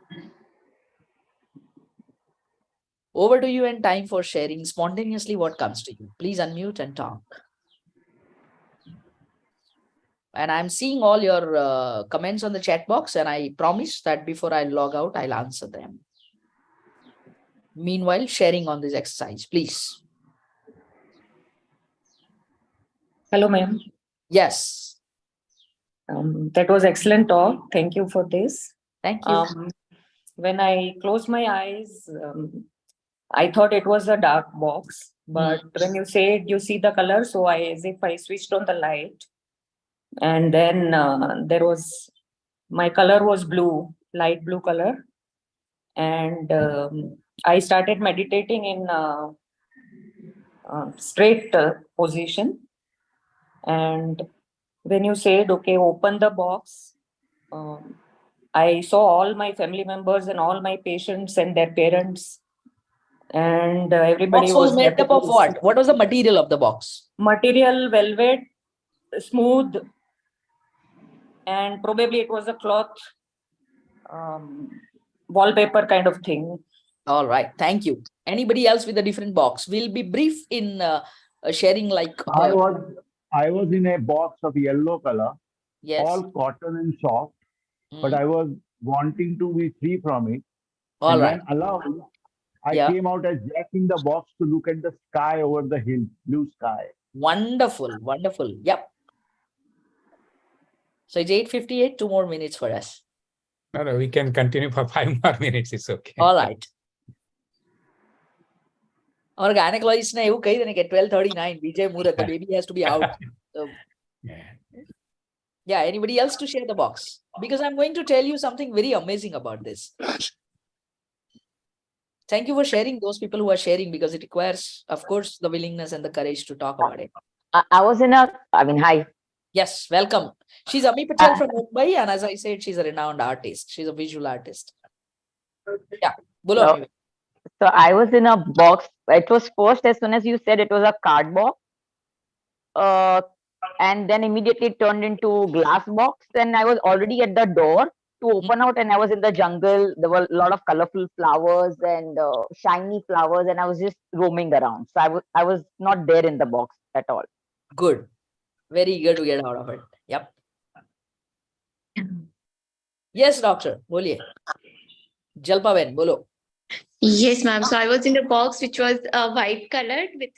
Over to you and time for sharing spontaneously what comes to you. Please unmute and talk. And I'm seeing all your comments on the chat box, and I promise that before I log out, I'll answer them. Meanwhile, sharing on this exercise, please. Hello, ma'am. Yes. That was excellent talk. Thank you for this. Thank you. When I closed my eyes, I thought it was a dark box, but when you said you see the color, so as if I switched on the light, and then my color was blue, light blue color, and I started meditating in straight position. And when you said, okay, open the box, I saw all my family members and all my patients and their parents, and everybody Box was made up of what? What was the material of the box? Material, velvet, smooth, and probably it was a cloth wallpaper kind of thing. All right. Thank you. Anybody else with a different box? We'll be brief in sharing like, I was in a box of yellow color, yes. all cotton and soft, but Mm. I was wanting to be free from it. All And right. when allowed, I Yeah. came out as Jack in the box to look at the sky over the hill, blue sky. Wonderful. Wonderful. Yep. So it's 8:58, 2 more minutes for us. No, we can continue for 5 more minutes. It's okay. All right. Our gynecologist ne એવું કહી દે ને કે 12:39 વિજય મુહૂર્ત, the baby has to be out. So, Yeah. yeah, anybody else to share the box? Because I'm going to tell you something very amazing about this. Thank you for sharing, those people who are sharing, because it requires, of course, the willingness and the courage to talk about it. I was in a, I mean, hi. Yes, welcome. She's Ami Patel from Mumbai, and as I said, she's a renowned artist. She's a visual artist. Yeah, bolo. So- So I was in a box. It was first, as soon as you said, it was a card box. And then immediately it turned into glass box. And I was already at the door to open out, and I was in the jungle. There were a lot of colorful flowers and shiny flowers, and I was just roaming around. So I was not there in the box at all. Good. Very eager to get out of it. Yep. Yes, doctor. Boliye. Jalpaben, bolo. Yes, ma'am. So I was in a box which was white colored with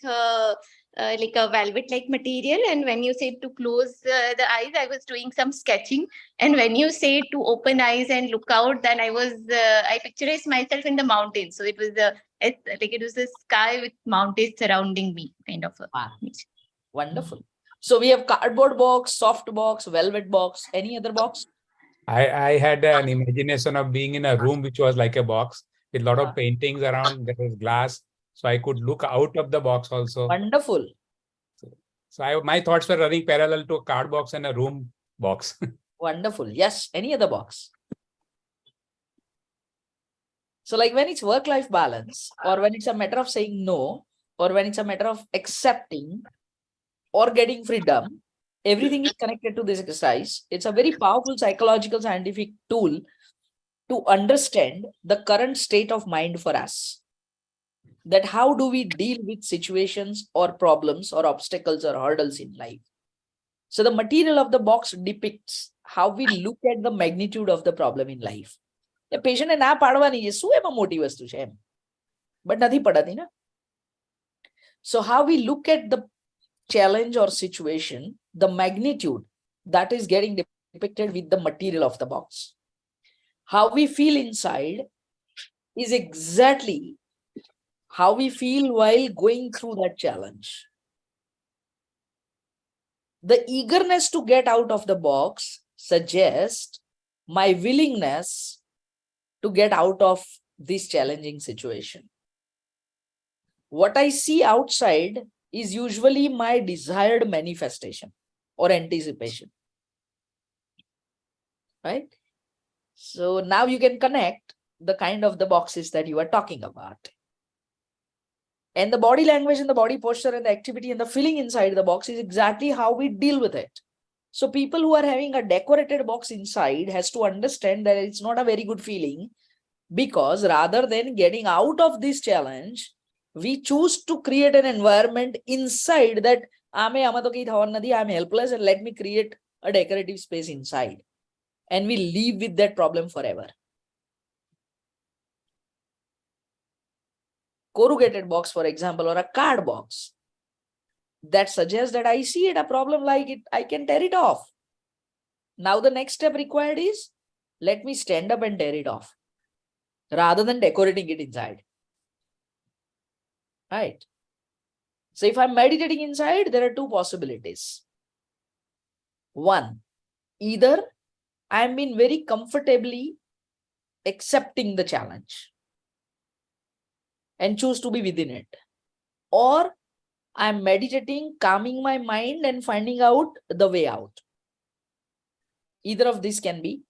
like a velvet-like material. And when you said to close the eyes, I was doing some sketching. And when you say to open eyes and look out, then I picturized myself in the mountains. So it was it was the sky with mountains surrounding me, kind of. Ah. Wonderful. So we have cardboard box, soft box, velvet box. Any other box? I had an imagination of being in a room which was like a box with a lot of paintings around. There was glass, so I could look out of the box also. Wonderful. So my thoughts were running parallel to a card box and a room box. Wonderful. Yes. Any other box? So like when it's work-life balance, or when it's a matter of saying no, or when it's a matter of accepting or getting freedom, everything is connected to this exercise. It's a very powerful psychological scientific tool to understand the current state of mind for us. That how do we deal with situations or problems or obstacles or hurdles in life? So the material of the box depicts how we look at the magnitude of the problem in life. The patient ને ના પાડવાની છે, શું એમાં મોટી વસ્તુ છે એમ, but નથી પડાતી ને. So how we look at the challenge or situation, the magnitude that is getting depicted with the material of the box. How we feel inside is exactly how we feel while going through that challenge. The eagerness to get out of the box suggests my willingness to get out of this challenging situation. What I see outside is usually my desired manifestation or anticipation. Right? So now you can connect the kind of the boxes that you are talking about. And the body language and the body posture and the activity and the feeling inside the box is exactly how we deal with it. So people who are having a decorated box inside has to understand that it's not a very good feeling, because rather than getting out of this challenge, we choose to create an environment inside that I'm helpless and let me create a decorative space inside. And we live with that problem forever. Corrugated box, for example, or a card box that suggests that I see it a problem like it, I can tear it off. Now the next step required is, let me stand up and tear it off rather than decorating it inside. Right? So if I'm meditating inside, there are two possibilities. One, either I'm been very comfortably accepting the challenge and choose to be within it, or I'm meditating, calming my mind and finding out the way out. Either of these can be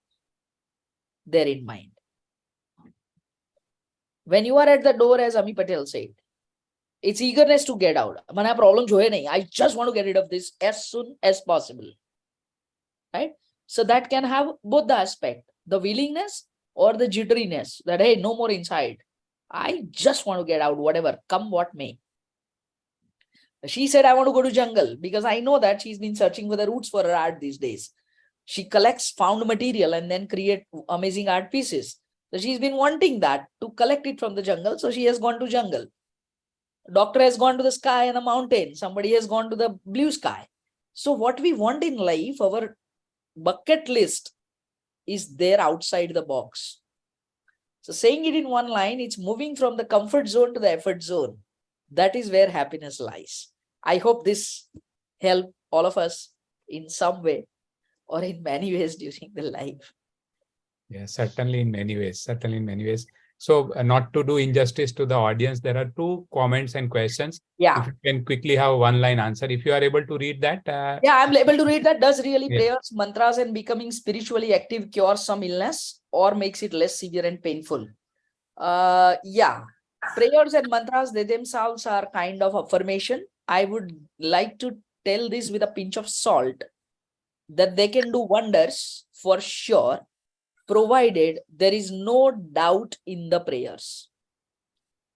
there in mind. When you are at the door, as Ami Patel said, it's eagerness to get out. Mana problem jo hai nahi. I just want to get rid of this as soon as possible. Right? So that can have both the aspect, the willingness or the jitteriness that, hey, no more inside. I just want to get out, whatever, come what may. She said, I want to go to jungle because I know that she's been searching for the roots for her art these days. She collects found material and then create amazing art pieces. So she's been wanting that to collect it from the jungle. So she has gone to jungle. Doctor has gone to the sky and the mountain. Somebody has gone to the blue sky. So what we want in life, our bucket list is there outside the box. So saying it in one line, it's moving from the comfort zone to the effort zone. That is where happiness lies. I hope this helped all of us in some way or in many ways during the life. Yes, certainly in many ways. Certainly in many ways. So not to do injustice to the audience, there are 2 comments and questions. Yeah. If you can quickly have one line answer. If you are able to read that. Yeah, I'm able to read that. Does really Yes. prayers, mantras, and becoming spiritually active cure some illness or makes it less severe and painful? Yeah. Prayers and mantras, they themselves are kind of affirmation. I would like to tell this with a pinch of salt that they can do wonders for sure, provided there is no doubt in the prayers.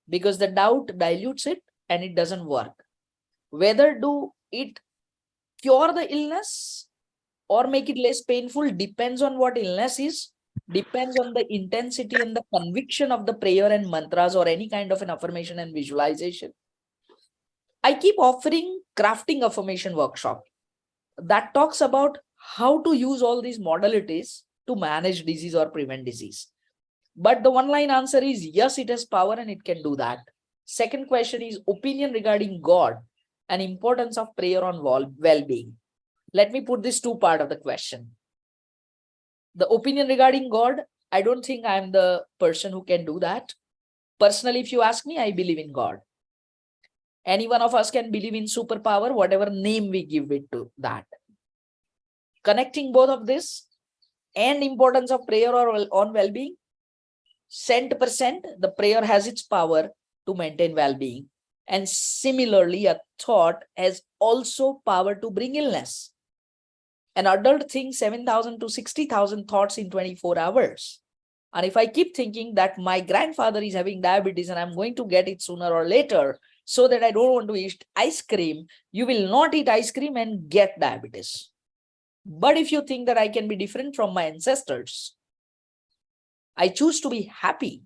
Because the doubt dilutes it and it doesn't work. Whether do it cure the illness or make it less painful depends on what illness is, depends on the intensity and the conviction of the prayer and mantras or any kind of an affirmation and visualization. I keep offering crafting affirmation workshop that talks about how to use all these modalities to manage disease or prevent disease. But the one line answer is yes, it has power and it can do that. Second question is opinion regarding God and importance of prayer on well-being. Let me put this 2 part of the question. The opinion regarding God, I don't think I'm the person who can do that. Personally, if you ask me, I believe in God. Any one of us can believe in superpower, whatever name we give it to that. Connecting both of this and importance of prayer or on well-being, 100%, the prayer has its power to maintain well-being. And similarly, a thought has also power to bring illness. An adult thinks 7,000 to 60,000 thoughts in 24 hours. And if I keep thinking that my grandfather is having diabetes and I'm going to get it sooner or later, so that I don't want to eat ice cream, you will not eat ice cream and get diabetes. But if you think that I can be different from my ancestors, I choose to be happy.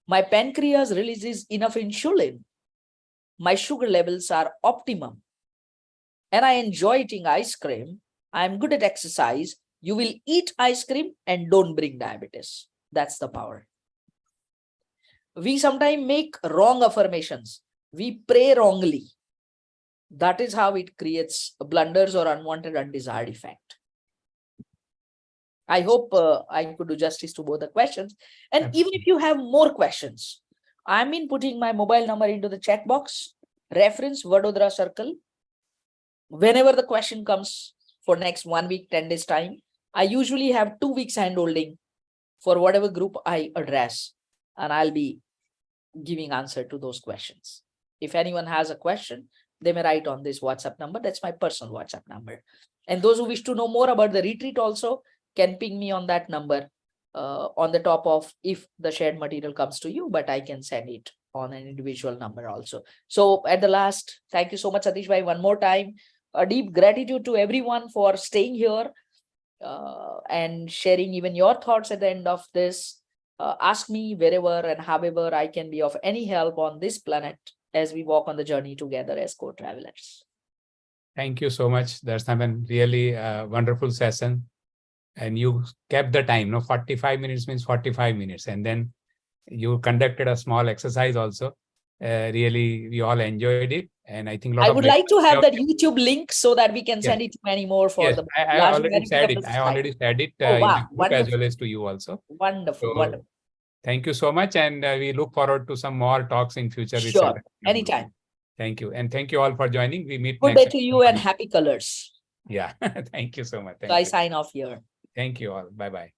My pancreas releases enough insulin. My sugar levels are optimum. And I enjoy eating ice cream. I'm good at exercise. You will eat ice cream and don't bring diabetes. That's the power. We sometimes make wrong affirmations. We pray wrongly. That is how it creates blunders or unwanted, undesired effect. I hope I could do justice to both the questions. And even if you have more questions, I'm putting my mobile number into the chat box, reference Vadodara Circle. Whenever the question comes for next 1 week, 10 days time, I usually have 2 weeks handholding for whatever group I address, and I'll be giving answer to those questions. If anyone has a question, they may write on this WhatsApp number. That's my personal WhatsApp number. And those who wish to know more about the retreat also can ping me on that number on the top of if the shared material comes to you, but I can send it on an individual number also. So at the last, thank you so much, Satish bhai, one more time. A deep gratitude to everyone for staying here and sharing even your thoughts at the end of this. Ask me wherever and however I can be of any help on this planet as we walk on the journey together as co-travelers. Thank you so much. That's been really a wonderful session. And you kept the time, 45 minutes means 45 minutes. And then you conducted a small exercise also. Really, we all enjoyed it. And I think I would like to have that YouTube link so that we can send it to many more for the I large already majority said of it. the I already said it Oh, in wow. the book as Wonderful. well as to you also. Wonderful, So, wonderful. Thank you so much. And we look forward to some more talks in future. With Sure, Sagar. anytime. Thank you. And thank you all for joining. We meet Good next day to you and happy colors. Yeah. Thank you so much. So I Thank you. sign off here. Thank you all. Bye-bye.